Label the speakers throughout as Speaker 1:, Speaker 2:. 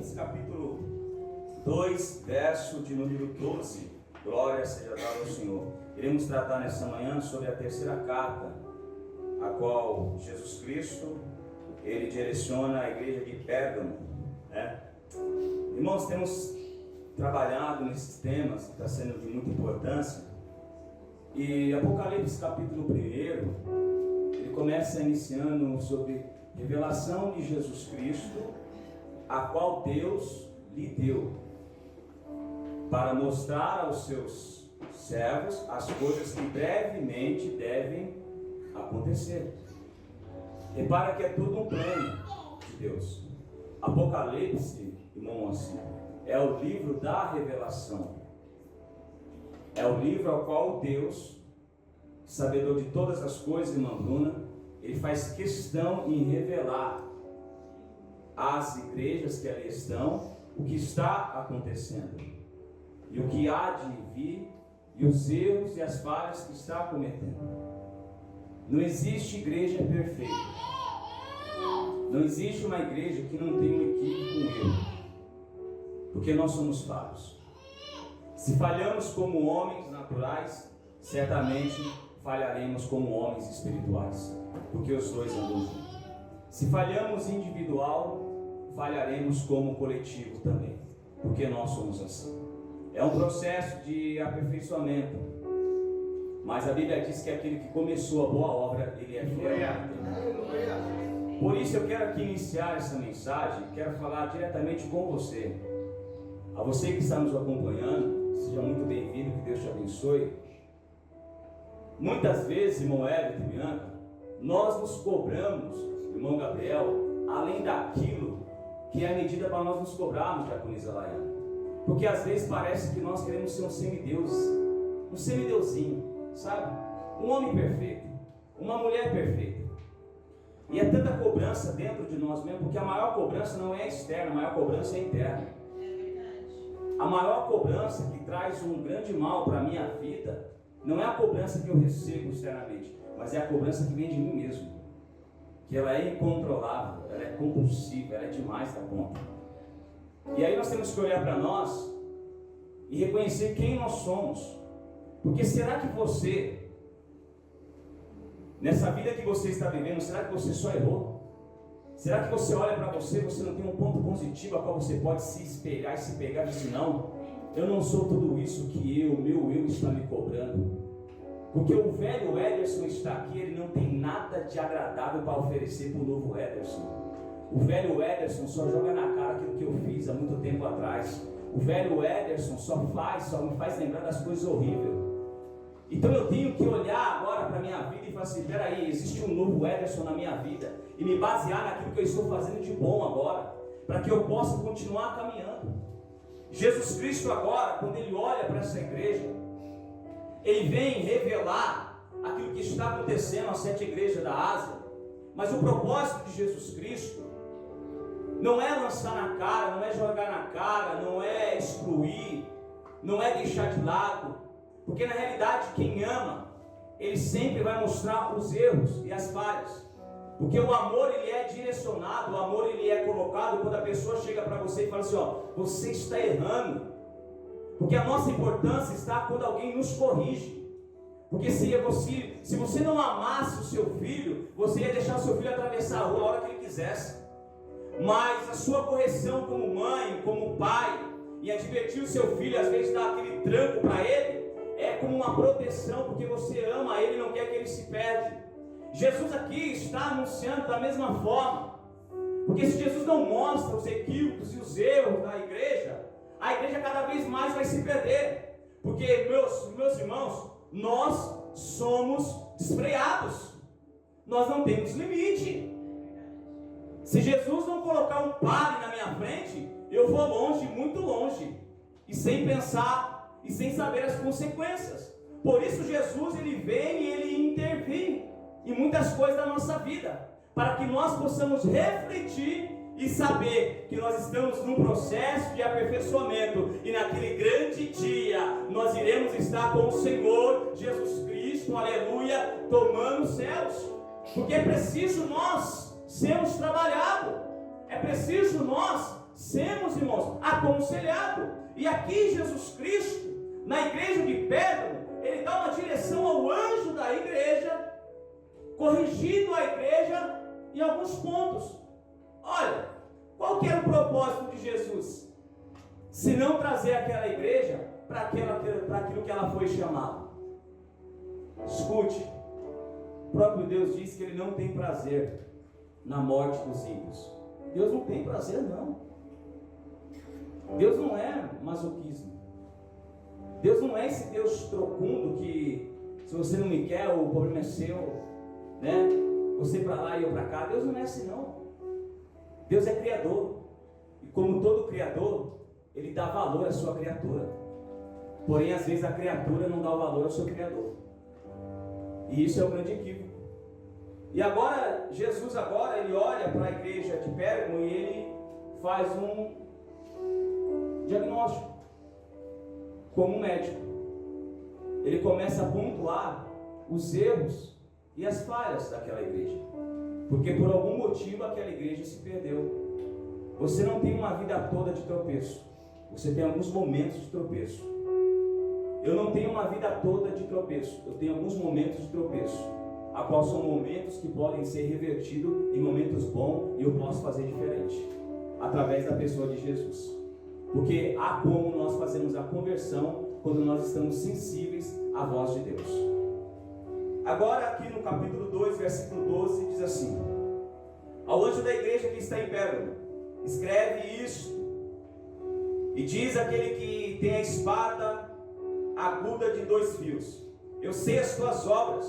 Speaker 1: Apocalipse capítulo 2, verso de número 12. Glória seja dada ao Senhor. Iremos tratar nessa manhã sobre a terceira carta, a qual Jesus Cristo, ele direciona a igreja de Pérgamo, né? Irmãos, temos trabalhado nesses temas, que está sendo de muita importância. E Apocalipse capítulo 1, ele começa iniciando sobre revelação de Jesus Cristo, a qual Deus lhe deu, para mostrar aos seus servos as coisas que brevemente devem acontecer. Repara que é tudo um plano de Deus. Apocalipse, irmãos, é o livro da revelação. É o livro ao qual Deus, sabedor de todas as coisas, irmã Bruna, ele faz questão em revelar às igrejas que ali estão o que está acontecendo e o que há de vir e os erros e as falhas que está cometendo. Não existe igreja perfeita. Não existe uma igreja que não tenha um equívoco com erro, porque nós somos falhos. Se falhamos como homens naturais, certamente falharemos como homens espirituais, porque os dois andam juntos. Se falhamos individual, falharemos como coletivo também, porque nós somos assim. É um processo de aperfeiçoamento, mas a Bíblia diz que aquele que começou a boa obra, ele é fiel. Por isso eu quero aqui iniciar essa mensagem, quero falar diretamente com você. A você que está nos acompanhando, seja muito bem-vindo, que Deus te abençoe. Muitas vezes, irmão Everton e Bianca, nós nos cobramos, irmão Gabriel, além daquilo que é a medida para nós nos cobrarmos, diaconisa Laiana. Porque às vezes parece que nós queremos ser um semideus, um semideusinho, sabe? Um homem perfeito, uma mulher perfeita. E é tanta cobrança dentro de nós mesmos, porque a maior cobrança não é externa, a maior cobrança é interna. A maior cobrança que traz um grande mal para a minha vida não é a cobrança que eu recebo externamente, mas é a cobrança que vem de mim mesmo. Que ela é incontrolável, ela é compulsiva, ela é demais da conta. E aí nós temos que olhar para nós e reconhecer quem nós somos. Porque será que você, nessa vida que você está vivendo, será que você só errou? Será que você olha para você, você não tem um ponto positivo a qual você pode se espelhar e se pegar e dizer, não, eu não sou tudo isso que o meu eu está me cobrando. Porque o velho Ederson está aqui, ele não tem nada de agradável para oferecer para o novo Ederson. O velho Ederson só joga na cara aquilo que eu fiz há muito tempo atrás. O velho Ederson só me faz lembrar das coisas horríveis. Então eu tenho que olhar agora para a minha vida e falar assim, peraí, existe um novo Ederson na minha vida, e me basear naquilo que eu estou fazendo de bom agora, para que eu possa continuar caminhando. Jesus Cristo agora, quando ele olha para essa igreja, ele vem revelar aquilo que está acontecendo às 7 igrejas da Ásia. Mas o propósito de Jesus Cristo não é lançar na cara, não é jogar na cara, não é excluir, não é deixar de lado. Porque na realidade quem ama, ele sempre vai mostrar os erros e as falhas. Porque o amor ele é direcionado, o amor ele é colocado quando a pessoa chega para você e fala assim, ó, você está errando. Porque a nossa importância está quando alguém nos corrige. Porque se você não amasse o seu filho, você ia deixar o seu filho atravessar a rua a hora que ele quisesse. Mas a sua correção como mãe, como pai, e advertir o seu filho, às vezes dar aquele tranco para ele, é como uma proteção, porque você ama ele e não quer que ele se perde. Jesus aqui está anunciando da mesma forma. Porque se Jesus não mostra os equívocos e os erros da igreja, a igreja cada vez mais vai se perder. Porque, meus irmãos, nós somos desfreados. Nós não temos limite. Se Jesus não colocar um pare na minha frente, eu vou longe, muito longe, e sem pensar e sem saber as consequências. Por isso Jesus ele vem e ele intervém em muitas coisas da nossa vida, para que nós possamos refletir e saber que nós estamos num processo de aperfeiçoamento, e naquele grande dia nós iremos estar com o Senhor Jesus Cristo, aleluia, tomando os céus. Porque é preciso nós sermos trabalhados, é preciso nós sermos, irmãos, aconselhados. E aqui Jesus Cristo, na igreja de Pérgamo, ele dá uma direção ao anjo da igreja, corrigindo a igreja em alguns pontos. Olha, qual que era o propósito de Jesus? Se não trazer aquela igreja para aquilo que ela foi chamada. Escute, o próprio Deus diz que Ele não tem prazer na morte dos ímpios. Deus não tem prazer, não. Deus não é masoquismo. Deus não é esse Deus trocundo que, se você não me quer, o problema é seu, né? Você para lá e eu para cá. Deus não é assim, não. Deus é criador. E como todo criador, Ele dá valor à sua criatura. Porém, às vezes a criatura não dá o valor ao seu criador. E isso é o grande equívoco. E agora, Jesus ele olha para a igreja de Pérgamo e ele faz um diagnóstico. Como um médico. Ele começa a pontuar os erros e as falhas daquela igreja. Porque por algum motivo aquela igreja se perdeu. Você não tem uma vida toda de tropeço. Você tem alguns momentos de tropeço. Eu não tenho uma vida toda de tropeço. Eu tenho alguns momentos de tropeço, a qual são momentos que podem ser revertidos em momentos bons, e eu posso fazer diferente através da pessoa de Jesus. Porque há como nós fazemos a conversão quando nós estamos sensíveis à voz de Deus. Agora aqui no capítulo 2, versículo 12, diz assim: ao anjo da igreja que está em Pérgamo, escreve isto, e diz aquele que tem a espada aguda de 2 fios: eu sei as tuas obras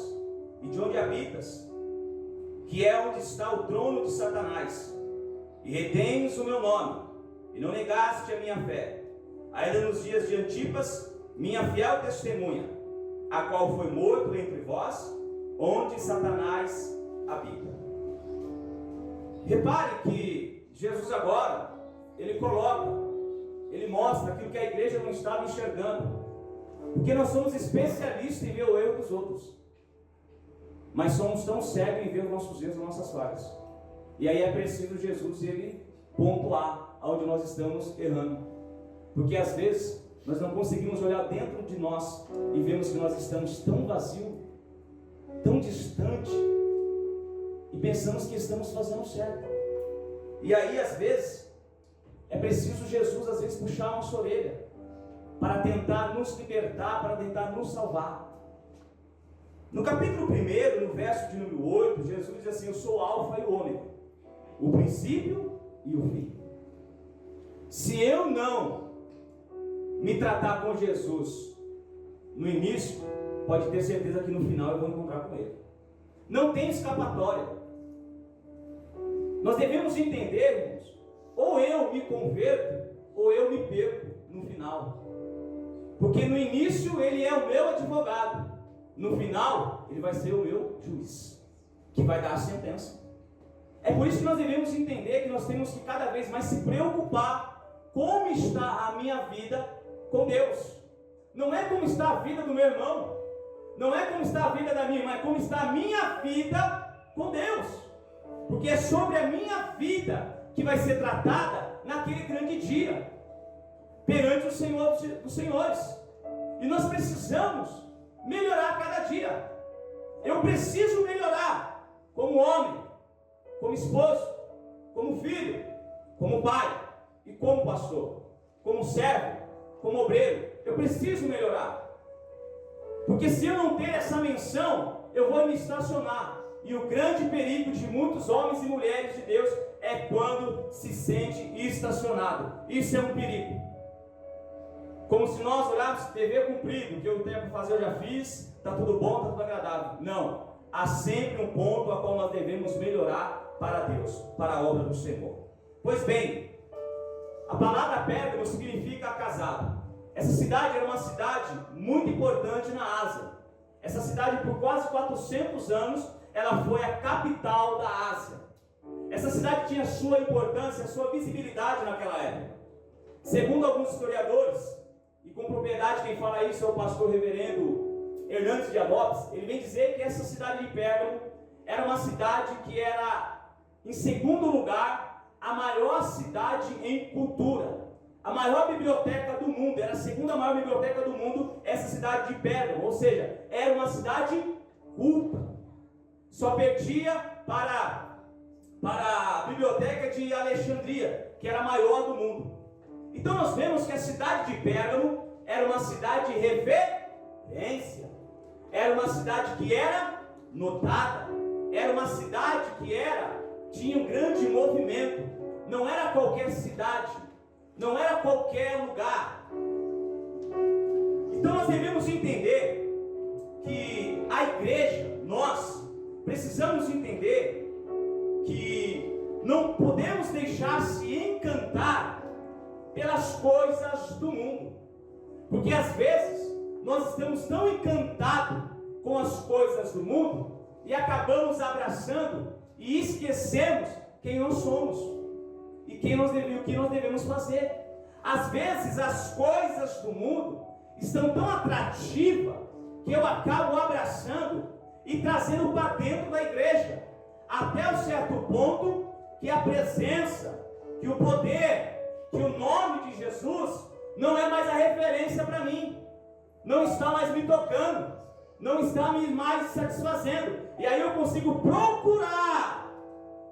Speaker 1: e de onde habitas, que é onde está o trono de Satanás, e retens o meu nome, e não negaste a minha fé, ainda nos dias de Antipas, minha fiel testemunha, a qual foi morto entre vós, onde Satanás habita. Repare que Jesus agora, ele mostra aquilo que a igreja não estava enxergando. Porque nós somos especialistas em ver o erro dos outros, mas somos tão cegos em ver os nossos erros, as nossas falhas. E aí é preciso Jesus ele pontuar aonde nós estamos errando. Porque às vezes nós não conseguimos olhar dentro de nós e vemos que nós estamos tão vazios, tão distante, e pensamos que estamos fazendo certo. E aí às vezes é preciso Jesus às vezes puxar a nossa orelha para tentar nos libertar, para tentar nos salvar. No capítulo 1, no verso de número 8, Jesus diz assim: eu sou o alfa e o ômega, o princípio e o fim. Se eu não me tratar com Jesus no início, pode ter certeza que no final eu vou encontrar com Ele. Não tem escapatória. Nós devemos entender, irmãos, ou eu me converto, ou eu me perco no final. Porque no início Ele é o meu advogado, no final Ele vai ser o meu juiz, que vai dar a sentença. É por isso que nós devemos entender que nós temos que cada vez mais se preocupar como está a minha vida com Deus. Não é como está a vida do meu irmão, não é como está a vida da minha irmã, é como está a minha vida com Deus. Porque é sobre a minha vida que vai ser tratada naquele grande dia, perante o Senhor dos Senhores. E nós precisamos melhorar cada dia. Eu preciso melhorar como homem, como esposo, como filho, como pai e como pastor, como servo, como obreiro. Eu preciso melhorar. Porque se eu não ter essa menção, eu vou me estacionar. E o grande perigo de muitos homens e mulheres de Deus é quando se sente estacionado. Isso é um perigo. Como se nós olhássemos TV cumprido, o que eu tenho para fazer eu já fiz, está tudo bom, está tudo agradável. Não, há sempre um ponto a qual nós devemos melhorar para Deus, para a obra do Senhor. Pois bem, a palavra Pérgamo significa casado. Essa cidade era uma cidade muito importante na Ásia. Essa cidade, por quase 400 anos, ela foi a capital da Ásia. Essa cidade tinha sua importância, sua visibilidade naquela época. Segundo alguns historiadores, e com propriedade quem fala isso é o pastor reverendo Hernandes de Lopes, ele vem dizer que essa cidade de Pérgamo era uma cidade que era, em segundo lugar, a maior cidade em cultura. A maior biblioteca do mundo, era a segunda maior biblioteca do mundo, essa cidade de Pérgamo, ou seja, era uma cidade culta. Só perdia para a biblioteca de Alexandria, que era a maior do mundo. Então nós vemos que a cidade de Pérgamo era uma cidade de referência, era uma cidade que era notada, era uma cidade que tinha um grande movimento, não era qualquer cidade, não era qualquer lugar. Então nós devemos entender que a igreja, nós precisamos entender que não podemos deixar se encantar pelas coisas do mundo, porque às vezes nós estamos tão encantados com as coisas do mundo e acabamos abraçando e esquecemos quem nós somos e o que nós devemos fazer. Às vezes as coisas do mundo estão tão atrativas que eu acabo abraçando e trazendo para dentro da igreja, até um certo ponto que a presença, que o poder, que o nome de Jesus não é mais a referência para mim, não está mais me tocando, não está me mais satisfazendo, e aí eu consigo procurar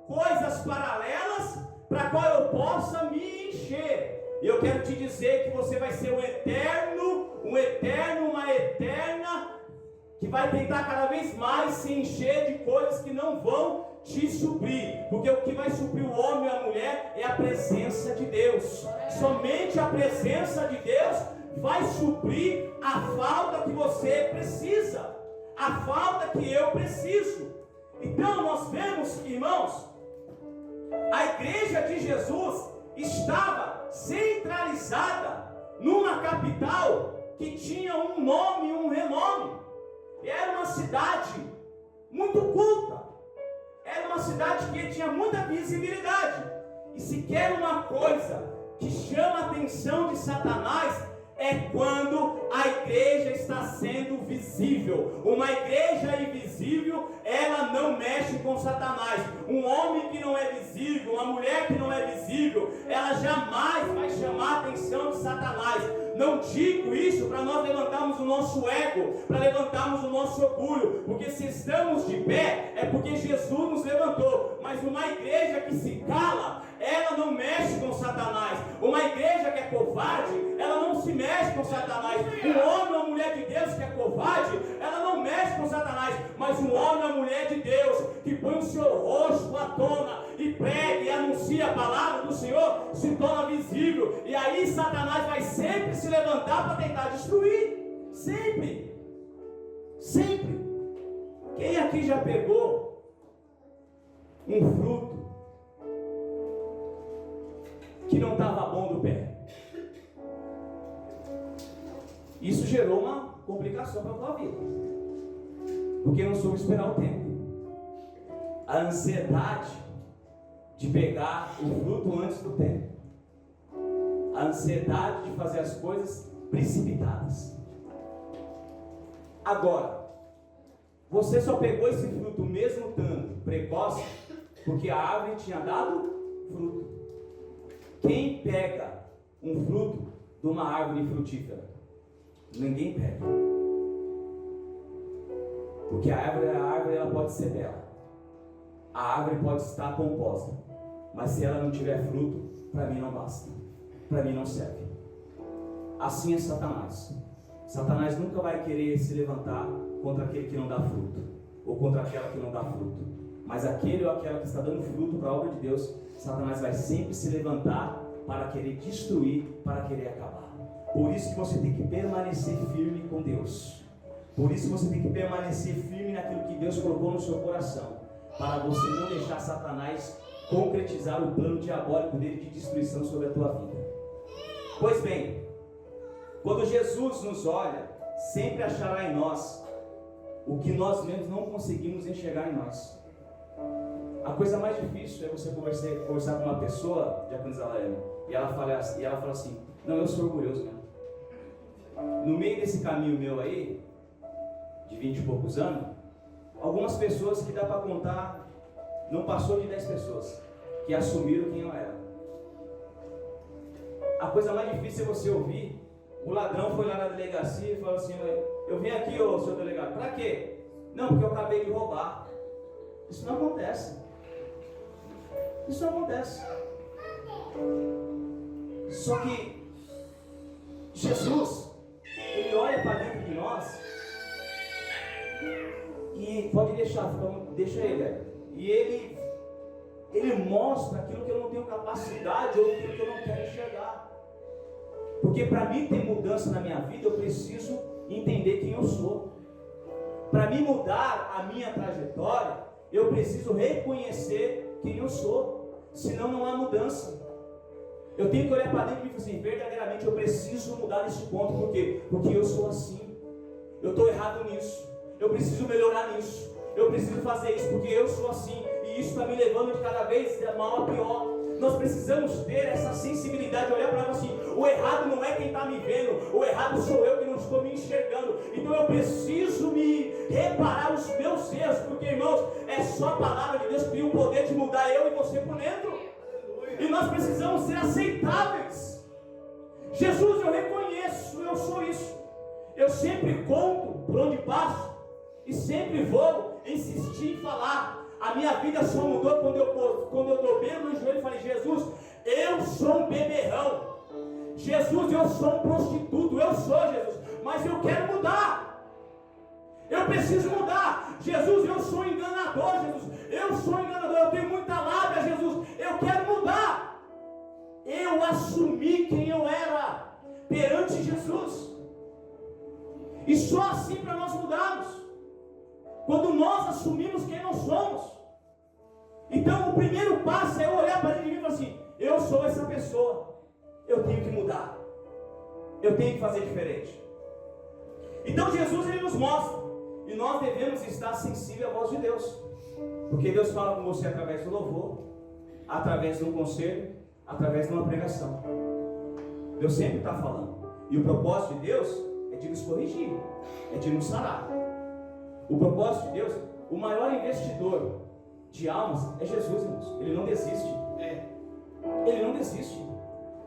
Speaker 1: coisas paralelas para qual eu possa me encher. E eu quero te dizer que você vai ser uma eterna, que vai tentar cada vez mais se encher de coisas que não vão te suprir, porque o que vai suprir o homem e a mulher é a presença de Deus. Somente a presença de Deus vai suprir a falta que você precisa, a falta que eu preciso. Então nós vemos, irmãos, a igreja de Jesus estava centralizada numa capital que tinha um nome e um renome. Era uma cidade muito culta, era uma cidade que tinha muita visibilidade. E se quer uma coisa que chama a atenção de Satanás, é quando a igreja está sendo visível. Uma igreja invisível, ela não mexe com Satanás. Um homem que não é visível, uma mulher que não é visível, ela jamais vai chamar a atenção de Satanás. Não digo isso para nós levantarmos o nosso ego, para levantarmos o nosso orgulho, porque se estamos de pé, é porque Jesus nos levantou. Mas uma igreja que se cala, ela não mexe com Satanás. Uma igreja que é covarde, ela não se mexe com Satanás. Um homem ou uma mulher de Deus que é covarde, ela não mexe com Satanás. Mas um homem ou uma mulher de Deus que põe o seu rosto à tona e prega e anuncia a palavra do Senhor, se torna visível. E aí Satanás vai sempre se levantar para tentar destruir. Sempre. Quem aqui já pegou um fruto que não estava bom do pé? Isso gerou uma complicação para a tua vida, porque não soube esperar o tempo. A ansiedade de pegar o fruto antes do tempo, a ansiedade de fazer as coisas precipitadas. Agora, você só pegou esse fruto mesmo estando precoce, porque a árvore tinha dado fruto. Quem pega um fruto de uma árvore frutífera? Ninguém pega. Porque a árvore ela pode ser bela, a árvore pode estar composta, mas se ela não tiver fruto, para mim não basta, para mim não serve. Assim é Satanás. Satanás nunca vai querer se levantar contra aquele que não dá fruto, ou contra aquela que não dá fruto, mas aquele ou aquela que está dando fruto para a obra de Deus, Satanás vai sempre se levantar para querer destruir, para querer acabar. Por isso que você tem que permanecer firme com Deus. Por isso você tem que permanecer firme naquilo que Deus colocou no seu coração, para você não deixar Satanás concretizar o plano diabólico dele de destruição sobre a tua vida. Pois bem, quando Jesus nos olha, sempre achará em nós o que nós mesmos não conseguimos enxergar em nós. A coisa mais difícil é você conversar com uma pessoa, Diaconisa Laela, e ela fala assim: não, eu sou orgulhoso mesmo. No meio desse caminho meu aí, de 20 e poucos anos, algumas pessoas que dá para contar, não passou de 10 pessoas que assumiram quem eu era. A coisa mais difícil é você ouvir: o ladrão foi lá na delegacia e falou assim: eu vim aqui, ô senhor delegado, para quê? Não, porque eu acabei de roubar. Isso não acontece. Isso não acontece. Só que Jesus, Ele olha para dentro de nós e pode deixa ele, e ele mostra aquilo que eu não tenho capacidade ou aquilo que eu não quero enxergar. Porque para mim ter mudança na minha vida, eu preciso entender quem eu sou. Para mim mudar a minha trajetória, eu preciso reconhecer quem eu sou. Senão não há mudança. Eu tenho que olhar para dentro e falar assim: verdadeiramente eu preciso mudar nesse ponto. Por quê? Porque eu sou assim. Eu estou errado nisso. Eu preciso melhorar nisso. Eu preciso fazer isso porque eu sou assim. E isso está me levando de cada vez mal a pior. Nós precisamos ter essa sensibilidade de olhar para nós assim: o errado não é quem está me vendo, o errado sou eu que não estou me enxergando. Então eu preciso me reparar os meus erros, porque, irmãos, é só a palavra de Deus que tem o poder de mudar eu e você por dentro. E nós precisamos ser aceitáveis. Jesus, eu reconheço, eu sou isso. Eu sempre conto por onde passo e sempre vou insistir em falar. A minha vida só mudou quando eu dobrei no joelho e falei: Jesus, eu sou um beberrão. Jesus, eu sou um prostituto. Eu sou, Jesus, mas eu quero mudar. Eu preciso mudar. Jesus, eu sou enganador. Jesus, eu sou enganador. Eu tenho muita lábia. Jesus, eu quero mudar. Eu assumi quem eu era perante Jesus. E só assim para nós mudarmos. Quando nós assumimos quem nós somos. Então o primeiro passo é eu olhar para ele e falar assim: eu sou essa pessoa. Eu tenho que mudar. Eu tenho que fazer diferente. Então Jesus, ele nos mostra. E nós devemos estar sensíveis à voz de Deus. Porque Deus fala com você através do louvor, através de um conselho, através de uma pregação. Deus sempre está falando. E o propósito de Deus é de nos corrigir, é de nos sarar. O propósito de Deus, o maior investidor de almas é Jesus, irmãos. Ele não desiste. Ele não desiste.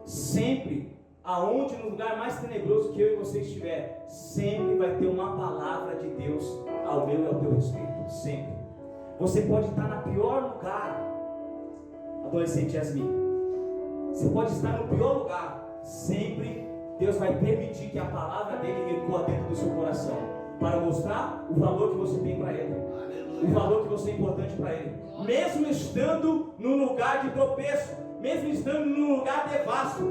Speaker 1: Sempre, aonde no lugar mais tenebroso que eu e você estiver, sempre vai ter uma palavra de Deus ao meu e ao teu respeito. Sempre. Você pode estar no pior lugar, adolescente Yasmin. Você pode estar no pior lugar. Sempre Deus vai permitir que a palavra dele ecoe dentro do seu coração, para mostrar o valor que você tem para Ele. Aleluia. O valor que você é importante para Ele. Mesmo estando num lugar de tropeço, mesmo estando num lugar devasto,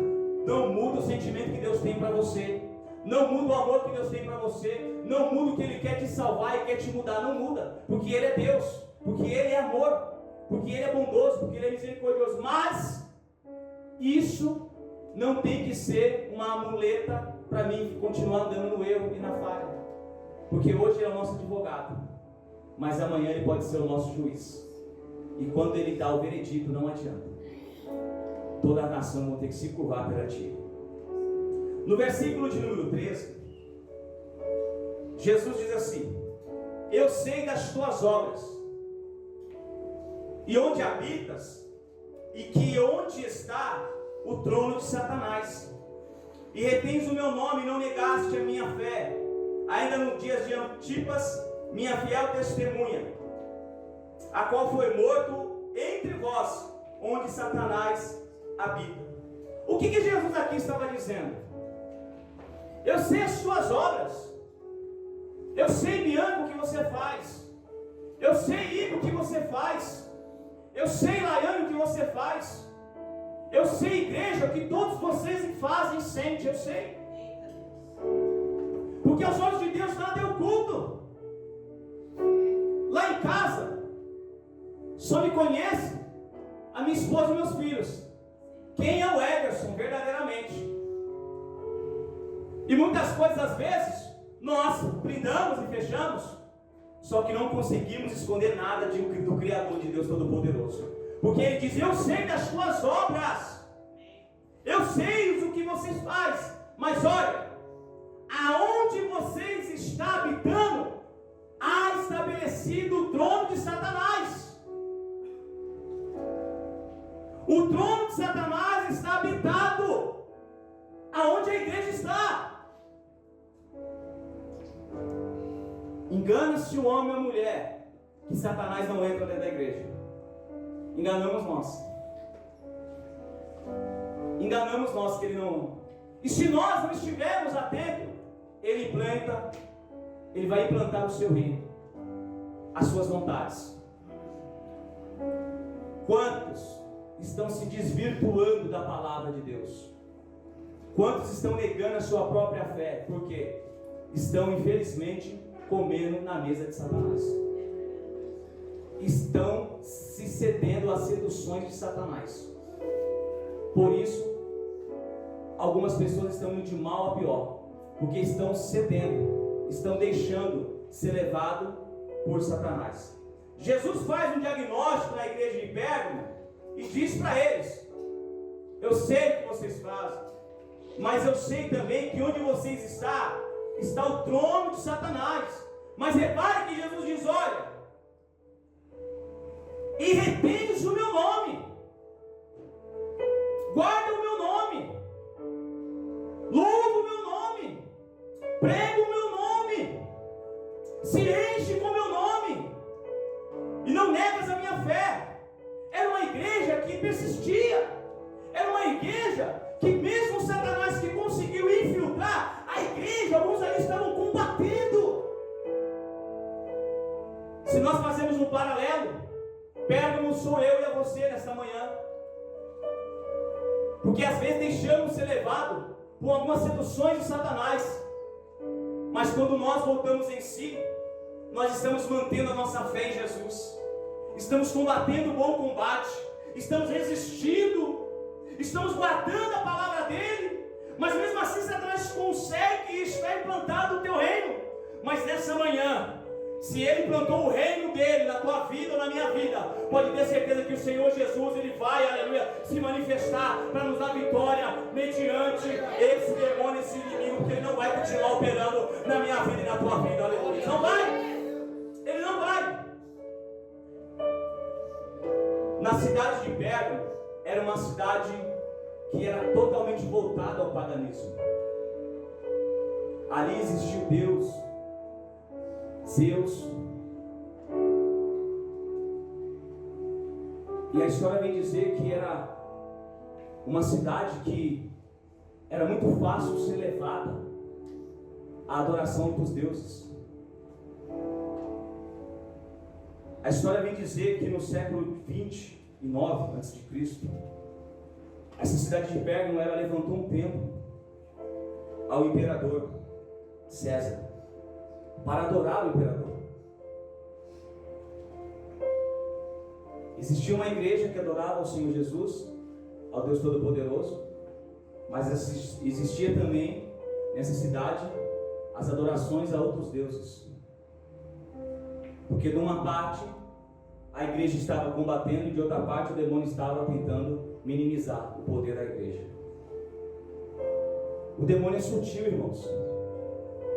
Speaker 1: não muda o sentimento que Deus tem para você. Não muda o amor que Deus tem para você. Não muda o que Ele quer te salvar e quer te mudar. Não muda. Porque Ele é Deus. Porque Ele é amor. Porque Ele é bondoso. Porque Ele é misericordioso. Mas isso não tem que ser uma muleta para mim continuar andando no erro e na falha. Porque hoje Ele é o nosso advogado, mas amanhã Ele pode ser o nosso juiz. E quando Ele dá o veredito, não adianta. Toda a nação vai ter que se curvar perante Ele. No versículo de número 13, Jesus diz assim: eu sei das tuas obras, e onde habitas, e que onde está o trono de Satanás. E retens o meu nome e não negaste a minha fé, ainda nos dias de Antipas, minha fiel testemunha, a qual foi morto entre vós, onde Satanás habita. O que Jesus aqui estava dizendo? Eu sei as suas obras. Eu sei, Bianca, o que você faz. Eu sei, Igor, o que você faz. Eu sei, Laiane, o que você faz. Eu sei, igreja, o que todos vocês fazem e sentem. Eu sei. Porque aos olhos de Deus nada é oculto. Lá em casa, só me conhece a minha esposa e meus filhos. Quem é o Ederson, verdadeiramente. E muitas coisas, às vezes, nós brindamos e fechamos, só que não conseguimos esconder nada do Criador de Deus Todo-Poderoso. Porque Ele diz: eu sei das tuas obras. Eu sei o que vocês fazem. Mas olha, aonde vocês estão habitando, há estabelecido o trono de Satanás. O trono de Satanás está habitado aonde a igreja está. Engana-se o homem ou a mulher que Satanás não entra dentro da igreja. Enganamos nós. Enganamos nós que ele não. E se nós não estivermos atentos, ele vai implantar o seu reino, as suas vontades. Quantos estão se desvirtuando da palavra de Deus? Quantos estão negando a sua própria fé? Porque estão, infelizmente, comendo na mesa de Satanás. Estão se cedendo às seduções de Satanás. Por isso, algumas pessoas estão indo de mal a pior, porque estão cedendo, estão deixando ser levado por Satanás. Jesus faz um diagnóstico na igreja de Pérgamo e diz para eles: eu sei o que vocês fazem, mas eu sei também que onde vocês está o trono de Satanás. Mas repare que Jesus diz: olha, e retendes o meu nome, guarda o meu nome, louva o meu nome, prega o meu nome, se enche com o meu nome, e não negas a minha fé. Era uma igreja que persistia, era uma igreja que mesmo Satanás que conseguiu infiltrar a igreja, alguns ali estavam combatendo. Se nós fazemos um paralelo, Pérgamo sou eu e a você nesta manhã, porque às vezes deixamos ser levado por algumas seduções de Satanás, mas quando nós voltamos em si, nós estamos mantendo a nossa fé em Jesus, estamos combatendo o bom combate, estamos resistindo, estamos guardando a palavra dele, mas mesmo assim Satanás consegue estar implantado o teu reino. Mas nessa manhã, se ele plantou o reino dele na tua vida ou na minha vida, pode ter certeza que o Senhor Jesus, ele vai, aleluia, se manifestar para nos dar vitória mediante esse demônio, esse inimigo, porque ele não vai continuar operando na minha vida e na tua vida, aleluia. Não vai. Ele não vai. Na cidade de Pérgamo, era uma cidade que era totalmente voltada ao paganismo. Ali existia o Deus, Zeus. E a história vem dizer que era uma cidade que era muito fácil ser levada à adoração dos deuses. A história vem dizer que no século 29 a.C., essa cidade de Pérgamo, ela levantou um templo ao imperador César, para adorar o imperador. Existia uma igreja que adorava ao Senhor Jesus, ao Deus Todo-Poderoso, mas existia também nessa cidade as adorações a outros deuses. Porque de uma parte a igreja estava combatendo e de outra parte o demônio estava tentando minimizar o poder da igreja. O demônio é sutil, irmãos.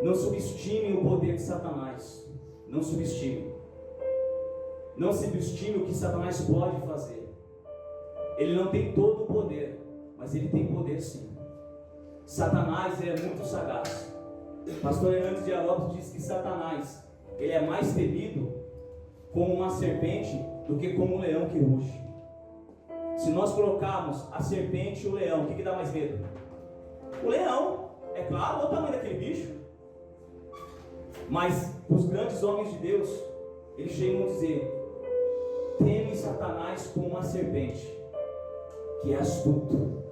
Speaker 1: Não subestime o poder de Satanás. Não subestime. Não subestime o que Satanás pode fazer. Ele não tem todo o poder, mas ele tem poder sim. Satanás é muito sagaz. O pastor Hernandes de Alopes diz que Satanás, ele é mais temido como uma serpente do que como um leão que ruge. Se nós colocarmos a serpente e o leão, o que dá mais medo? O leão, é claro, olha o tamanho daquele bicho. Mas os grandes homens de Deus, eles chegam a dizer: teme Satanás como uma serpente, que é astuto,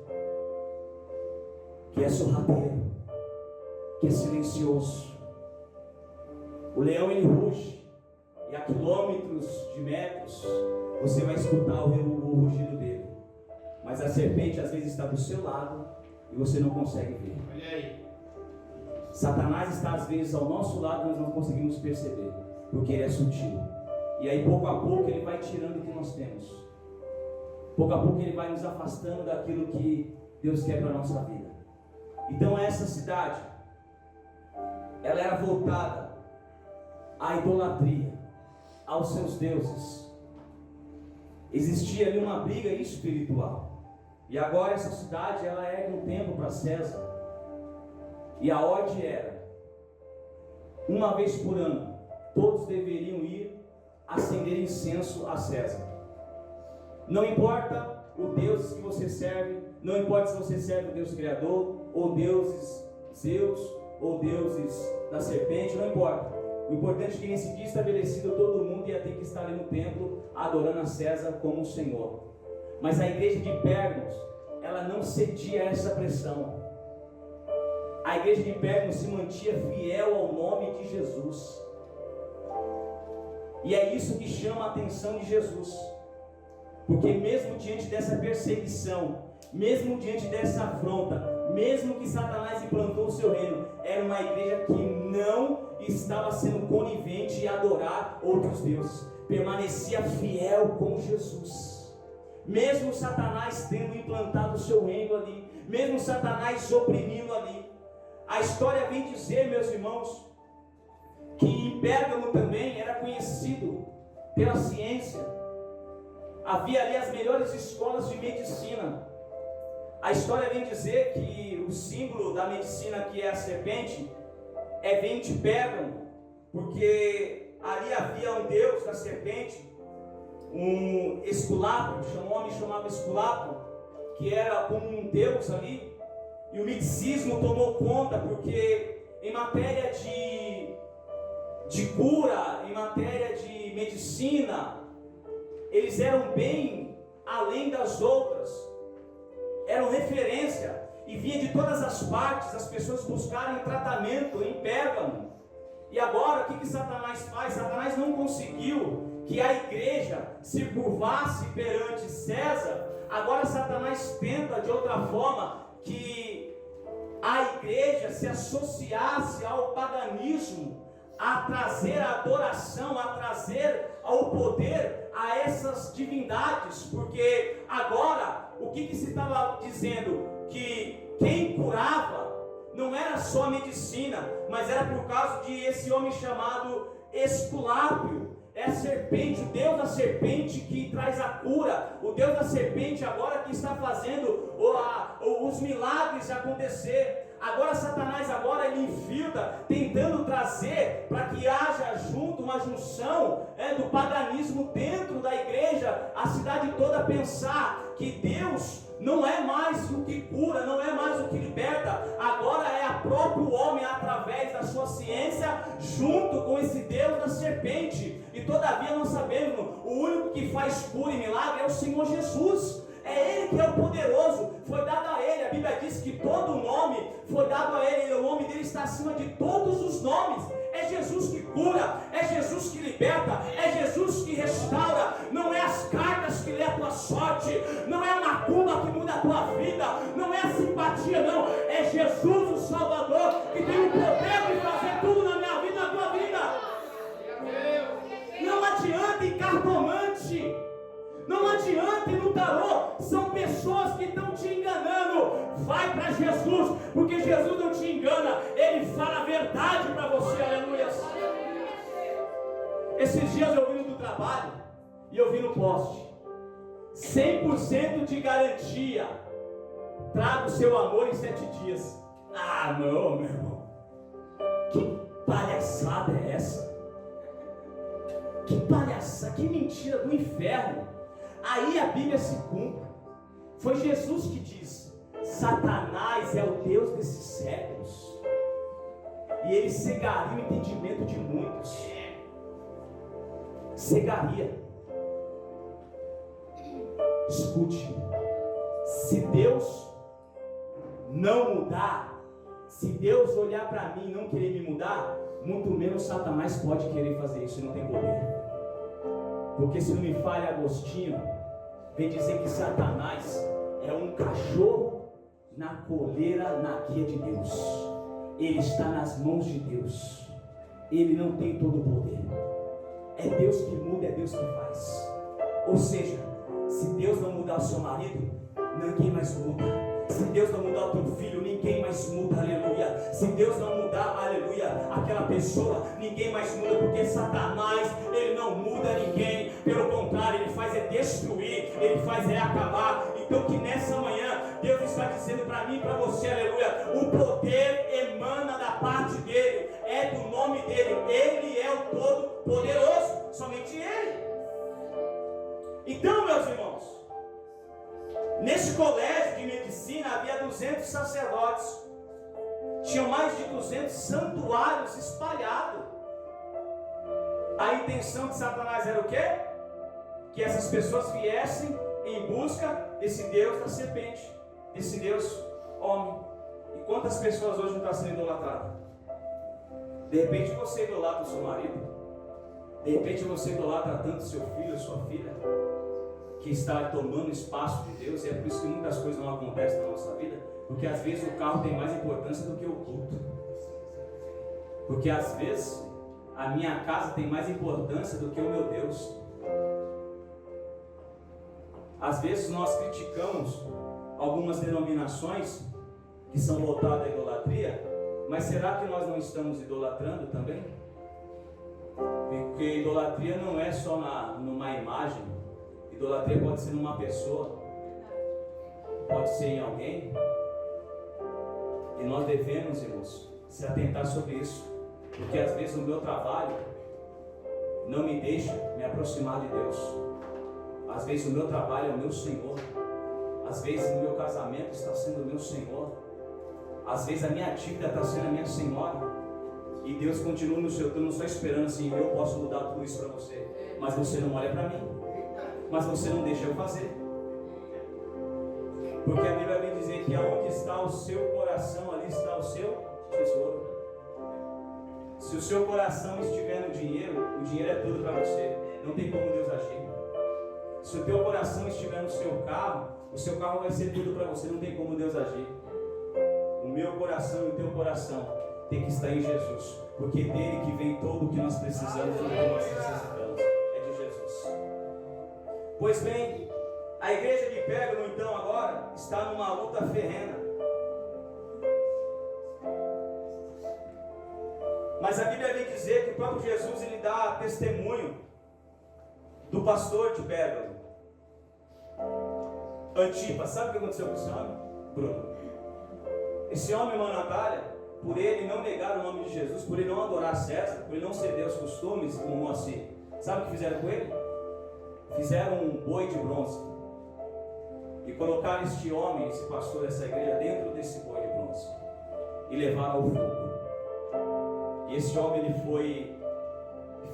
Speaker 1: que é sorrateiro, que é silencioso. O leão, ele ruge, e a quilômetros de metros você vai escutar o rugido dele. Mas a serpente às vezes está do seu lado e você não consegue ver. Olha aí. Satanás está às vezes ao nosso lado e nós não conseguimos perceber, porque ele é sutil. E aí pouco a pouco ele vai tirando o que nós temos. Pouco a pouco ele vai nos afastando daquilo que Deus quer para a nossa vida. Então essa cidade, ela era voltada à idolatria, aos seus deuses. Existia ali uma briga espiritual. E agora essa cidade, ela ergue um templo para César. E a ordem era, uma vez por ano, todos deveriam ir acender incenso a César. Não importa o Deus que você serve, não importa se você serve o Deus Criador, ou deuses Zeus, ou deuses da serpente, não importa. O importante é que nesse dia estabelecido todo mundo ia ter que estar ali no templo adorando a César como o Senhor. Mas a igreja de Pérgamos, ela não cedia a essa pressão. A igreja de Pérgamos se mantinha fiel ao nome de Jesus. E é isso que chama a atenção de Jesus. Porque mesmo diante dessa perseguição, mesmo diante dessa afronta, mesmo que Satanás implantou o seu reino, era uma igreja que não estava sendo conivente em adorar outros deuses, permanecia fiel com Jesus. Mesmo Satanás tendo implantado o seu reino ali, mesmo Satanás oprimindo ali, a história vem dizer, meus irmãos, que em Pérgamo também era conhecido pela ciência. Havia ali as melhores escolas de medicina. A história vem dizer que o símbolo da medicina, que é a serpente, vem de Pérgamo, porque ali havia um deus da serpente, um Esculápio, um homem chamado Esculápio, que era como um deus ali, e o misticismo tomou conta, porque em matéria de cura, em matéria de medicina, eles eram bem além das outras, eram referência, e via de todas as partes as pessoas buscarem tratamento em Pérgamo. E agora o que Satanás faz? Satanás não conseguiu que a igreja se curvasse perante César. Agora Satanás tenta de outra forma que a igreja se associasse ao paganismo, a trazer a adoração, a trazer o poder a essas divindades, porque agora o que se estava dizendo? Que quem curava não era só a medicina, mas era por causa de esse homem chamado Esculápio. É a serpente, o Deus da serpente que traz a cura, o Deus da serpente agora que está fazendo os milagres acontecer. Agora Satanás ele infiltra, tentando trazer para que haja junto uma junção do paganismo dentro da igreja, a cidade toda pensar que Deus não é mais o que cura, não é mais o que liberta, agora é a próprio homem através da sua ciência, junto com esse Deus da serpente. E todavia nós sabemos, o único que faz cura e milagre é o Senhor Jesus. É Ele que é o poderoso, foi dado a Ele, a Bíblia diz que todo nome foi dado a Ele, o nome dele está acima de todos os nomes. É Jesus que cura, é Jesus que liberta, é Jesus que restaura. Não é as cartas que lê a tua sorte, não é a macumba que muda a tua vida, não é a simpatia, não. É Jesus o Salvador que tem o poder de fazer tudo na minha vida, na tua vida. Não adianta em cartomante, não adianta ir no tarô, são pessoas que estão te enganando. Vai para Jesus, porque Jesus não te engana, Ele fala a verdade para você, aleluia. Esses dias eu vim do trabalho e eu vi no poste 100% de garantia, traga o seu amor em 7 dias. Ah não, meu irmão, que palhaçada é essa? Que palhaçada, que mentira do inferno. Aí a Bíblia se cumpre. Foi Jesus que disse: Satanás é o Deus desses séculos, e ele cegaria o entendimento de muitos. Cegaria. Escute, se Deus não mudar, se Deus olhar para mim e não querer me mudar, muito menos Satanás pode querer fazer isso e não tem poder. Porque se não me falha Agostinho, vem dizer que Satanás é um cachorro na coleira, na guia de Deus. Ele está nas mãos de Deus. Ele não tem todo o poder. É Deus que muda, é Deus que faz. Ou seja, se Deus não mudar o seu marido, ninguém mais muda. Se Deus não mudar o teu filho, ninguém mais muda, aleluia. Se Deus não mudar, aleluia, aquela pessoa, ninguém mais muda, porque Satanás, ele não muda ninguém. Pelo contrário, ele faz destruir, Ele faz é acabar. Então que nessa manhã Deus está dizendo para mim e para você, aleluia, o poder emana da parte dEle, é do nome dEle, Ele é o Todo-Poderoso, somente Ele. Então, meus irmãos, nesse colégio de medicina havia 200 sacerdotes, tinham mais de 200 santuários espalhados. A intenção de Satanás era o quê? Que essas pessoas viessem em busca desse Deus da serpente, desse Deus homem. E quantas pessoas hoje não estão sendo idolatradas? De repente você idolatra o seu marido, de repente você idolatra tanto seu filho ou sua filha, que está tomando espaço de Deus. E é por isso que muitas coisas não acontecem na nossa vida, porque às vezes o carro tem mais importância do que o culto, porque às vezes a minha casa tem mais importância do que o meu Deus. Às vezes nós criticamos algumas denominações que são voltadas à idolatria, mas será que nós não estamos idolatrando também? Porque idolatria não é só numa imagem, idolatria pode ser numa pessoa, pode ser em alguém, e nós devemos, irmãos, se atentar sobre isso, porque às vezes o meu trabalho não me deixa me aproximar de Deus. Às vezes o meu trabalho é o meu Senhor. Às vezes o meu casamento está sendo o meu Senhor. Às vezes a minha dívida está sendo a minha Senhora. E Deus continua no seu turno só esperando assim, eu posso mudar tudo isso para você. Mas você não olha para mim. Mas você não deixa eu fazer. Porque a Bíblia vem dizer que aonde está o seu coração, ali está o seu tesouro. Se o seu coração estiver no dinheiro, o dinheiro é tudo para você. Não tem como Deus agir. Se o teu coração estiver no seu carro, o seu carro vai ser tudo para você. Não tem como Deus agir. O meu coração e o teu coração tem que estar em Jesus, porque é dele que vem todo o que nós precisamos, tudo que nós necessitamos é de Jesus. Pois bem, a igreja de Pérgamo então agora está numa luta ferrenha. Mas a Bíblia vem dizer que o próprio Jesus ele dá testemunho do pastor de Pérgamo, Antipas. Sabe o que aconteceu com esse homem? Bruno. Esse homem, irmã Natália, por ele não negar o nome de Jesus, por ele não adorar César, por ele não ceder aos costumes como Moacir, sabe o que fizeram com ele? Fizeram um boi de bronze e colocaram este homem, esse pastor dessa igreja, dentro desse boi de bronze e levaram ao fogo. E esse homem ele foi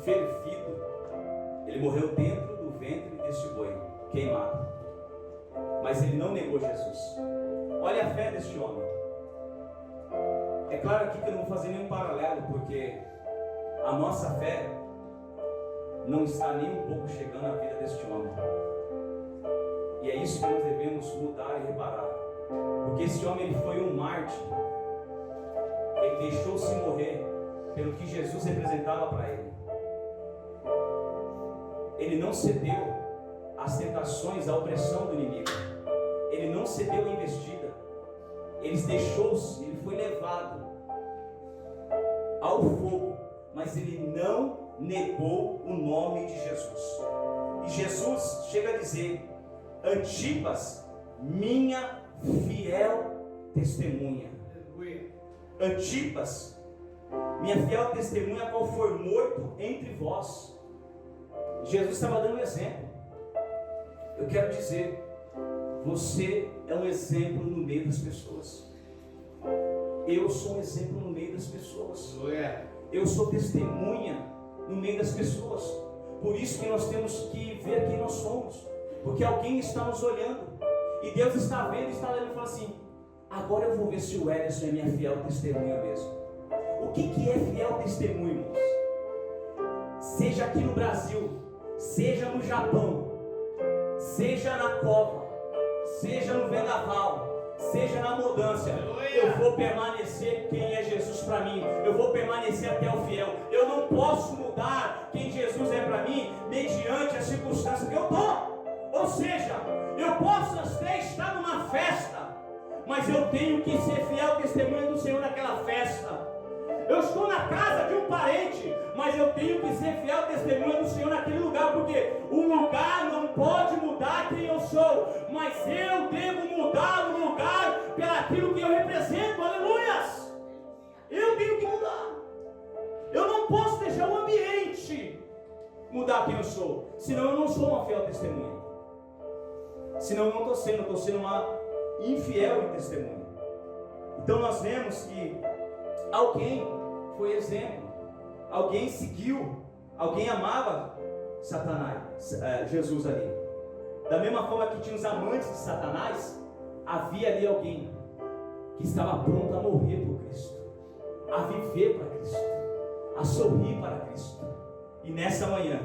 Speaker 1: fervido, ele morreu dentro do ventre deste boi, queimado. Mas ele não negou Jesus. Olha a fé deste homem. É claro aqui que eu não vou fazer nenhum paralelo, porque a nossa fé não está nem um pouco chegando à vida deste homem. E é isso que nós devemos mudar e reparar. Porque esse homem ele foi um mártir. Ele deixou-se morrer pelo que Jesus representava para ele. Ele não cedeu às tentações, à opressão do inimigo. Ele não cedeu à investida. Ele deixou-se, ele foi levado ao fogo, mas ele não negou o nome de Jesus. E Jesus chega a dizer: Antipas, minha fiel testemunha. Antipas, minha fiel testemunha, qual foi morto entre vós. Jesus estava dando um exemplo. Eu quero dizer, você é um exemplo no meio das pessoas. Eu sou um exemplo no meio das pessoas. Eu sou testemunha no meio das pessoas. Por isso que nós temos que ver quem nós somos, porque alguém está nos olhando, e Deus está vendo, está olhando e fala assim: agora eu vou ver se o Ederson é minha fiel testemunha mesmo. O que é fiel testemunho, irmãos? Seja aqui no Brasil, seja no Japão, seja na cova, seja no vendaval, seja na mudança, eu vou permanecer quem é Jesus para mim. Eu vou permanecer até o fiel. Eu não posso mudar quem Jesus é para mim mediante a circunstância que eu estou. Ou seja, eu posso até estar numa festa, mas eu tenho que ser fiel testemunha do Senhor naquela festa. Eu estou na casa de um parente, mas eu tenho que ser fiel testemunha do Senhor naquele lugar, porque porque o lugar não pode mudar quem eu sou, mas eu devo mudar o lugar pelaquilo que eu represento, aleluias. Eu tenho que mudar. Eu não posso deixar o ambiente mudar quem eu sou, senão eu não sou uma fiel testemunha. Senão eu não estou sendo uma infiel em testemunha. Então nós vemos que alguém foi exemplo, alguém seguiu, alguém amava Satanás, Jesus ali. Da mesma forma que tinha os amantes de Satanás, havia ali alguém que estava pronto a morrer por Cristo, a viver para Cristo, a sorrir para Cristo. E nessa manhã,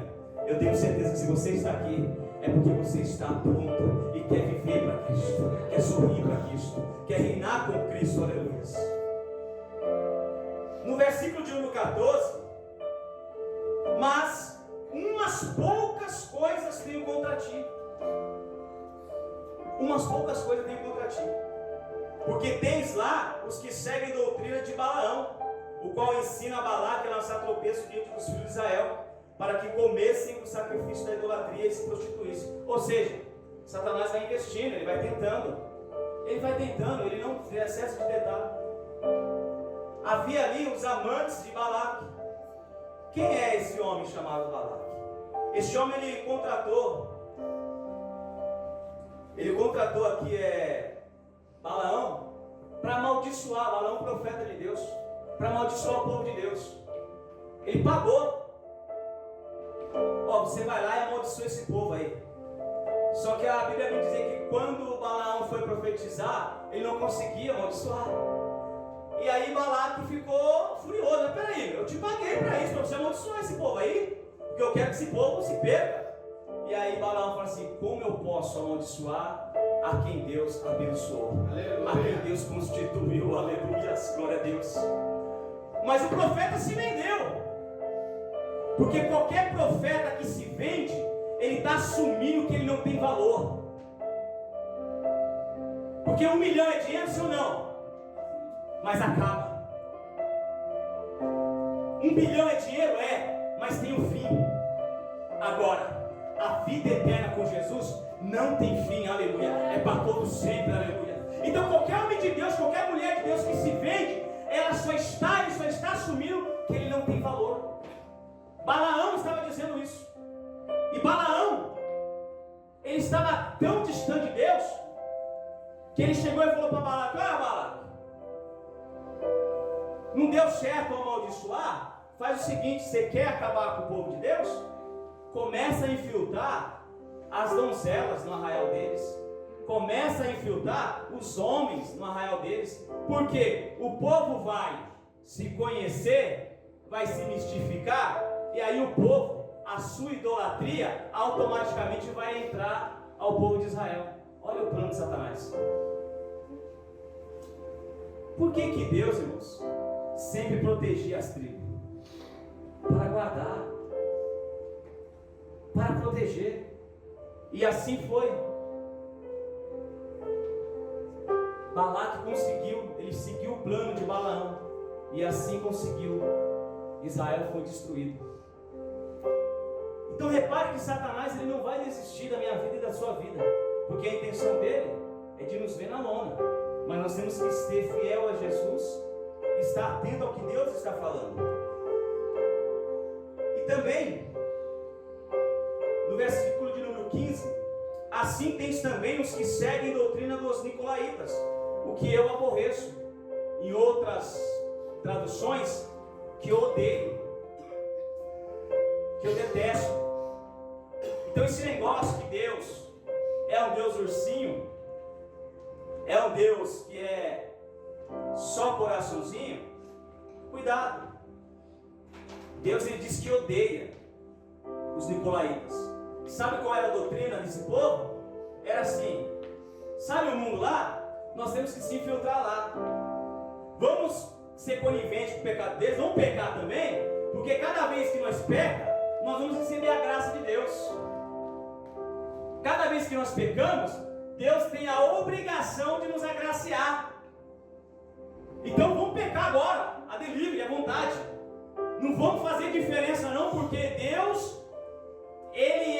Speaker 1: eu tenho certeza que se você está aqui, é porque você está pronto e quer viver para Cristo, quer sorrir para Cristo, quer reinar com Cristo, aleluia. No versículo de número 14, mas umas poucas coisas tenho contra ti. Umas poucas coisas tenho contra ti. Porque tens lá os que seguem a doutrina de Balaão, o qual ensina a Balaque a lançar tropeço diante dos filhos de Israel, para que comessem o sacrifício da idolatria e se prostituíssem. Ou seja, Satanás vai investindo, ele vai tentando, ele não tem excesso de detalhe. Havia ali os amantes de Balaque. Quem é esse homem chamado Balaque? Esse homem ele contratou aqui Balaão para amaldiçoar, Balaão, profeta de Deus, para amaldiçoar o povo de Deus. Ele pagou. Você vai lá e amaldiçoa esse povo aí. Só que a Bíblia vai dizer que quando Balaão foi profetizar, ele não conseguia amaldiçoar. E aí Balaque ficou furioso. Peraí, eu te paguei para isso, para você amaldiçoar esse povo aí, porque eu quero que esse povo se perca. E aí Balaão fala assim: como eu posso amaldiçoar a quem Deus abençoou, aleluia, a quem Deus constituiu, aleluia, glória a Deus. Mas o profeta se vendeu, porque qualquer profeta que se vende, ele está assumindo que ele não tem valor. Porque 1 milhão é dinheiro, sim ou não? Mas acaba. 1 bilhão é dinheiro? Mas tem um fim. Agora, a vida eterna com Jesus não tem fim, aleluia. É para todos sempre, aleluia. Então qualquer homem de Deus, qualquer mulher de Deus que se vende, ele só está assumindo que ele não tem valor. Balaão estava dizendo isso. E Balaão, ele estava tão distante de Deus, que ele chegou e falou para Balaque: Balaque, não deu certo amaldiçoar? Faz o seguinte, você quer acabar com o povo de Deus? Começa a infiltrar as donzelas no arraial deles. Começa a infiltrar os homens no arraial deles. Porque o povo vai se conhecer, vai se mistificar, e aí o povo, a sua idolatria, automaticamente vai entrar ao povo de Israel. Olha o plano de Satanás. Por que Deus, irmãos, sempre protegia as tribos? Para guardar, para proteger. E assim foi. Balaque conseguiu, ele seguiu o plano de Balaão, e assim conseguiu. Israel foi destruído. Então repare que Satanás ele não vai desistir da minha vida e da sua vida, porque a intenção dele é de nos ver na lona. Mas nós temos que ser fiel a Jesus, estar atento ao que Deus está falando. E também, no versículo de número 15, assim tens também os que seguem a doutrina dos nicolaítas, o que eu aborreço. Em outras traduções, que eu odeio, que eu detesto. Então esse negócio que Deus é um Deus ursinho, é um Deus que é só coraçãozinho, cuidado. Deus ele diz que odeia os nicolaítas. Sabe qual era a doutrina desse povo? Era assim: sabe o mundo lá? Nós temos que se infiltrar lá. Vamos ser coniventes com o pecado deles, vamos pecar também, porque cada vez que nós pecamos, nós vamos receber a graça de Deus. Cada vez que nós pecamos, Deus tem a obrigação de nos agraciar. Então vamos pecar agora, a delivery, à vontade. Não vamos fazer diferença não, porque Deus, Ele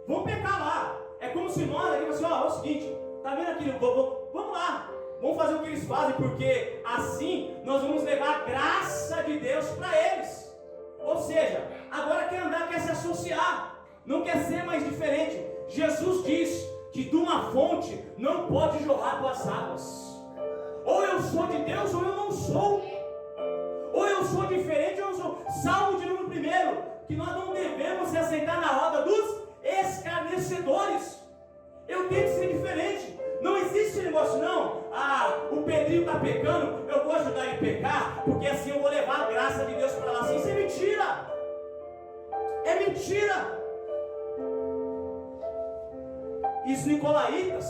Speaker 1: vamos pecar lá. É como se nós aqui, assim, ó, é o seguinte, tá vendo aqui, vamos lá, vamos fazer o que eles fazem, porque assim nós vamos levar a graça de Deus para eles. Ou seja, agora quer andar, quer se associar, não quer ser mais diferente. Jesus diz que de uma fonte não pode jorrar duas águas. Ou eu sou de Deus ou eu não sou. Ou eu sou diferente ou eu não sou. Salmo de número 1, que nós não devemos se aceitar na roda dos escarnecedores. Eu tenho que ser diferente. Não existe negócio não. O Pedrinho está pecando, eu vou ajudar ele a pecar, porque assim eu vou levar a graça de Deus para lá. Assim, isso é mentira. É mentira. E os nicolaítas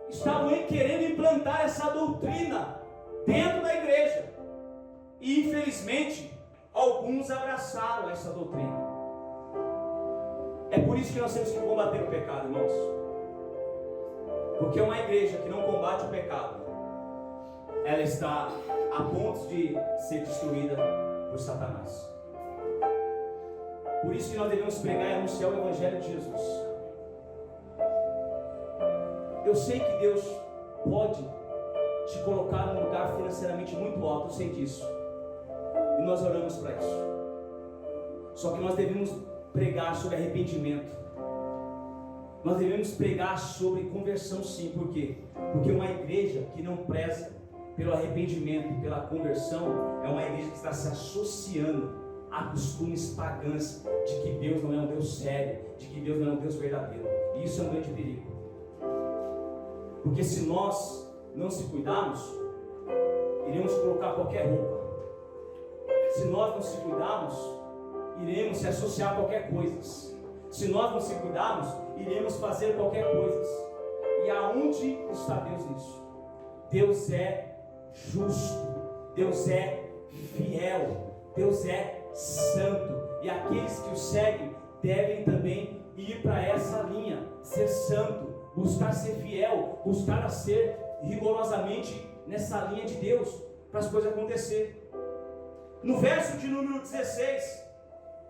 Speaker 1: estavam querendo implantar essa doutrina dentro da igreja. E infelizmente, alguns abraçaram essa doutrina. É por isso que nós temos que combater o pecado, irmãos. Porque uma igreja que não combate o pecado, ela está a ponto de ser destruída por Satanás. Por isso que nós devemos pregar e anunciar o Evangelho de Jesus. Eu sei que Deus pode te colocar num lugar financeiramente muito alto, eu sei disso. E nós oramos para isso. Só que nós devemos pregar sobre arrependimento. Nós devemos pregar sobre conversão, sim. Por quê? Porque uma igreja que não preza pelo arrependimento e pela conversão é uma igreja que está se associando a costumes pagãos de que Deus não é um Deus sério, de que Deus não é um Deus verdadeiro. E isso é um grande perigo. Porque se nós não se cuidarmos, iremos colocar qualquer roupa. Se nós não se cuidarmos, iremos se associar a qualquer coisa. Se nós não se cuidarmos, iremos fazer qualquer coisa. E aonde está Deus nisso? Deus é justo, Deus é fiel, Deus é santo. E aqueles que o seguem devem também ir para essa linha, ser santo, buscar ser fiel, buscar a ser rigorosamente nessa linha de Deus, para as coisas acontecerem. No verso de número 16,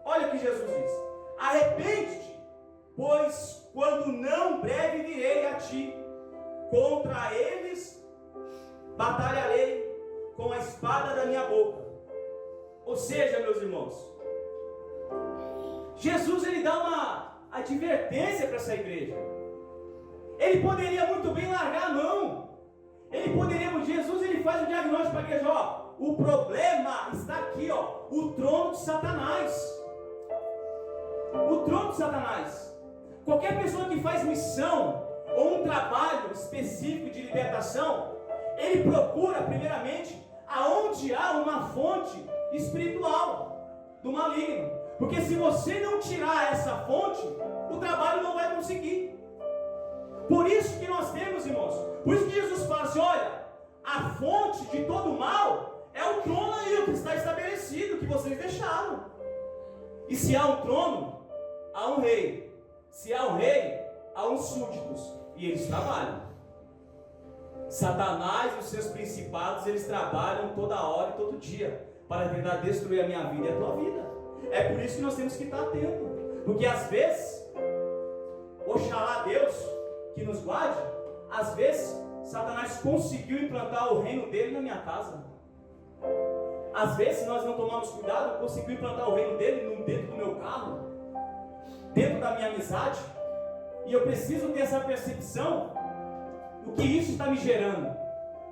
Speaker 1: olha o que Jesus diz: arrepende-te, pois quando não breve virei a ti, contra eles batalharei com a espada da minha boca. Ou seja, meus irmãos, Jesus ele dá uma advertência para essa igreja. Ele poderia muito bem largar a mão. Jesus ele faz um diagnóstico para a igreja, ó, o problema está aqui, ó, o trono de Satanás. O trono de Satanás. Qualquer pessoa que faz missão ou um trabalho específico de libertação, ele procura primeiramente aonde há uma fonte espiritual do maligno. Porque se você não tirar essa fonte, o trabalho não vai conseguir. Por isso que nós temos, irmãos, por isso que Jesus fala assim, olha, a fonte de todo mal é o trono aí, o que está estabelecido, que vocês deixaram. E se há um trono, há um rei. Se há um rei, há uns súditos. E eles trabalham. Satanás e os seus principados, eles trabalham toda hora e todo dia para tentar destruir a minha vida e a tua vida. É por isso que nós temos que estar atentos. Porque às vezes, oxalá Deus que nos guarde, às vezes Satanás conseguiu implantar o reino dele na minha casa. Às vezes, se nós não tomarmos cuidado, conseguiu implantar o reino dele dentro do meu carro, dentro da minha amizade. E eu preciso ter essa percepção. O que isso está me gerando?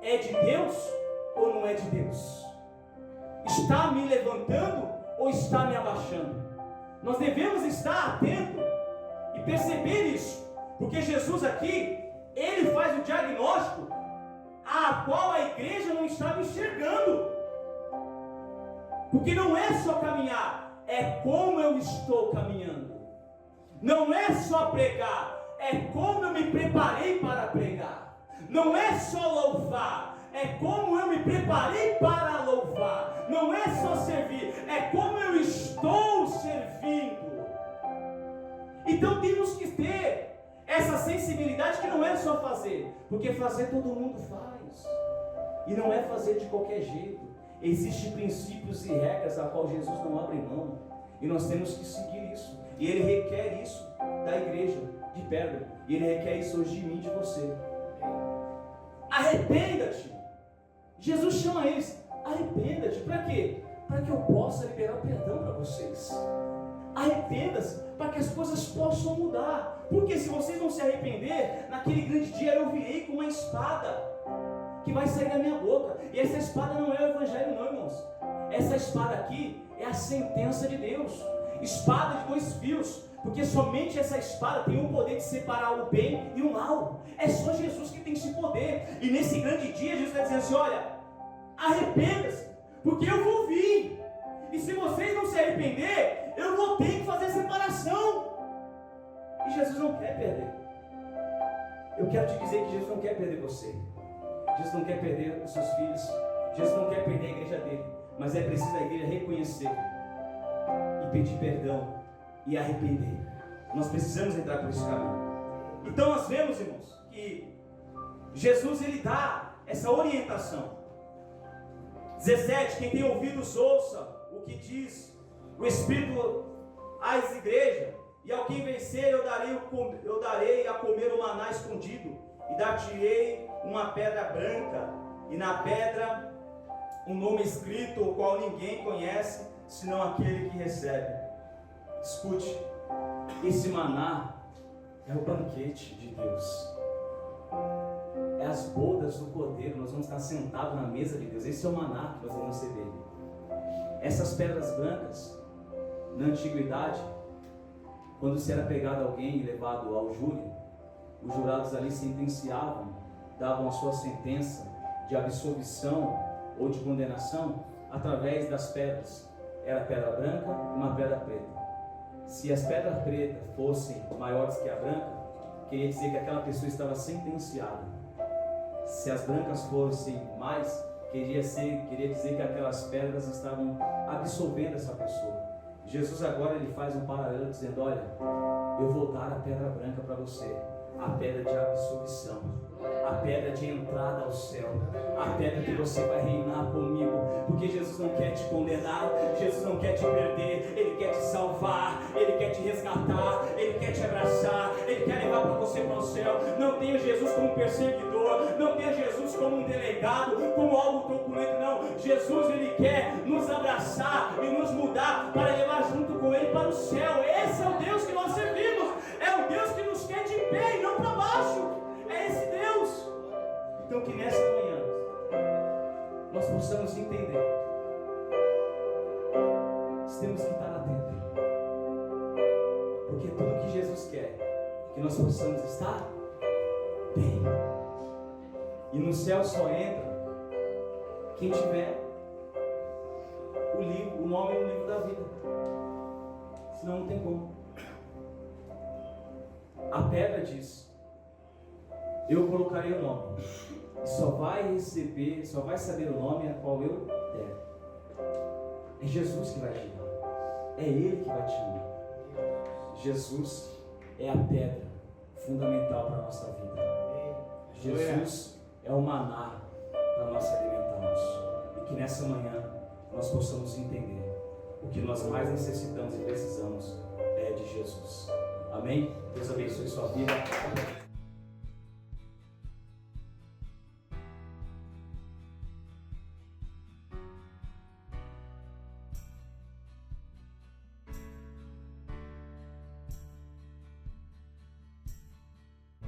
Speaker 1: É de Deus ou não é de Deus? Está me levantando ou está me abaixando? Nós devemos estar atentos e perceber isso. Porque Jesus aqui, ele faz o diagnóstico a qual a igreja não estava enxergando. Porque não é só caminhar, é como eu estou caminhando. Não é só pregar, é como eu me preparei para pregar. Não é só louvar, é como eu me preparei para louvar. Não é só servir, é como eu estou servindo. Então temos que ter essa sensibilidade que não é só fazer, porque fazer todo mundo faz, e não é fazer de qualquer jeito. Existem princípios e regras a qual Jesus não abre mão, e nós temos que seguir isso, e Ele requer isso. da igreja de Pérgamo. E Ele requer isso hoje de mim e de você. Arrependa-te. Jesus chama eles, arrependa-te. Para quê? Para que eu possa liberar o perdão para vocês. Arrependa-se, para que as coisas possam mudar. Porque se vocês não se arrepender, naquele grande dia eu virei com uma espada que vai sair da minha boca. E essa espada não é o evangelho não, irmãos. Essa espada aqui é a sentença de Deus. Espada de dois fios. Porque somente essa espada tem o poder de separar o bem e o mal. É só Jesus que tem esse poder. E nesse grande dia Jesus vai dizer assim, olha, arrependa-se, porque eu vou vir. E se vocês não se arrepender, eu vou ter que fazer separação. E Jesus não quer perder. Eu quero te dizer que Jesus não quer perder você. Jesus não quer perder os seus filhos. Jesus não quer perder a igreja dele. Mas é preciso a igreja reconhecer e pedir perdão e arrepender. Nós precisamos entrar por esse caminho. Então nós vemos, irmãos, que Jesus ele dá essa orientação. 17, quem tem ouvidos ouça o que diz o Espírito às igrejas. E ao quem vencer eu darei a comer o maná escondido, e dar-te-ei uma pedra branca, e na pedra um nome escrito, o qual ninguém conhece, senão aquele que recebe. Escute, esse maná é o banquete de Deus. É as bodas do Cordeiro. Nós vamos estar sentados na mesa de Deus. Esse é o maná que nós vamos receber. Essas pedras brancas, na antiguidade, quando se era pegado alguém e levado ao júri, os jurados ali sentenciavam, davam a sua sentença de absolvição ou de condenação através das pedras. Era pedra branca e uma pedra preta. Se as pedras pretas fossem maiores que a branca, queria dizer que aquela pessoa estava sentenciada. Se as brancas fossem mais, queria dizer que aquelas pedras estavam absolvendo essa pessoa. Jesus agora ele faz um paralelo dizendo, olha, eu vou dar a pedra branca para você, a pedra de absolvição, a pedra de entrada ao céu, a pedra que você vai reinar comigo, porque Jesus não quer te condenar, Jesus não quer te perder, Ele quer te salvar, Ele quer te resgatar, Ele quer te abraçar, Ele quer levar para você para o céu. Não tenha Jesus como perseguidor, não tenha Jesus como um delegado, como algo truculento, não. Jesus ele quer nos abraçar e nos mudar para levar junto com Ele para o céu. Esse é o Deus que nós servimos, é o Deus que nos quer de pé e não para baixo. É esse Deus. Então que nessa manhã nós possamos entender, nós temos que estar atentos, porque tudo que Jesus quer é que nós possamos estar bem. E no céu só entra quem tiver o nome no livro da vida, senão não tem como. A pedra diz, eu colocarei o nome, e só vai saber o nome a qual eu der. É Jesus que vai te dar, é Ele que vai te unir. Jesus é a pedra fundamental para a nossa vida. Jesus é o maná para nós se alimentarmos. E que nessa manhã nós possamos entender o que nós mais necessitamos e precisamos é de Jesus. Amém? Deus abençoe sua vida.